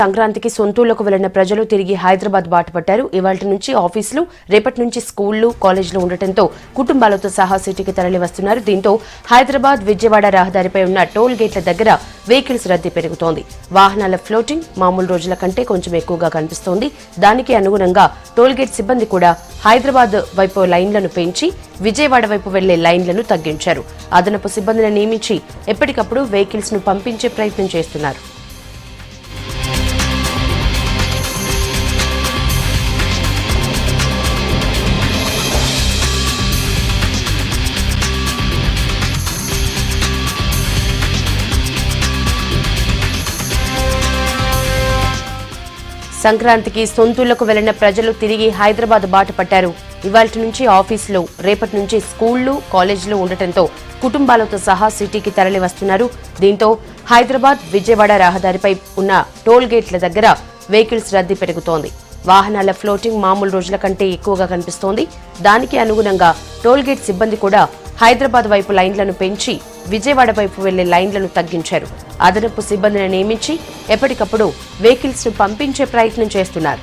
సంక్రాంతికి సొంతూళ్లకు వెళ్లిన ప్రజలు తిరిగి హైదరాబాద్ బాటపట్టారు. ఇవాళ్టి నుంచి ఆఫీసులు, రేపటి నుంచి స్కూళ్లు, కాలేజీలు ఉండటంతో కుటుంబాలతో సహా సిటీకి తరలి వస్తున్నారు. దీంతో హైదరాబాద్ విజయవాడ రహదారిపై ఉన్న టోల్ గేట్ల దగ్గర వెహికల్స్ రద్దీ పెరుగుతోంది. వాహనాల ఫ్లోటింగ్ మామూలు రోజుల కంటే కొంచెం ఎక్కువగా కనిపిస్తోంది. దానికి అనుగుణంగా టోల్ గేట్ సిబ్బంది కూడా హైదరాబాద్ వైపు లైన్లను పెంచి విజయవాడ వైపు వెళ్లే లైన్లను తగ్గించారు. అదనపు సిబ్బందిని నియమించి ఎప్పటికప్పుడు వెహికల్స్ ను పంపించే ప్రయత్నం చేస్తున్నారు. సంక్రాంతికి సొంతూళ్లకు వెళ్లిన ప్రజలు తిరిగి హైదరాబాద్ బాటపట్టారు. ఇవాళ్టి నుంచి ఆఫీసులు, రేపటి నుంచి స్కూళ్లు, కాలేజీలు ఉండటంతో కుటుంబాలతో సహా సిటీకి తరలి వస్తున్నారు. దీంతో హైదరాబాద్ విజయవాడ రహదారిపై ఉన్న టోల్ గేట్ల దగ్గర వెహికల్స్ రద్దీ పెరుగుతోంది. వాహనాల ఫ్లోటింగ్ మామూలు రోజుల కంటే ఎక్కువగా కనిపిస్తోంది. దానికి అనుగుణంగా టోల్ గేట్ సిబ్బంది కూడా హైదరాబాద్ వైపు లైన్లను పెంచి విజయవాడ వైపు వెళ్లే లైన్లను తగ్గించారు. అదనపు సిబ్బందిని నియమించి ఎప్పటికప్పుడు వెహికల్స్ ను పంపించే ప్రయత్నం చేస్తున్నారు.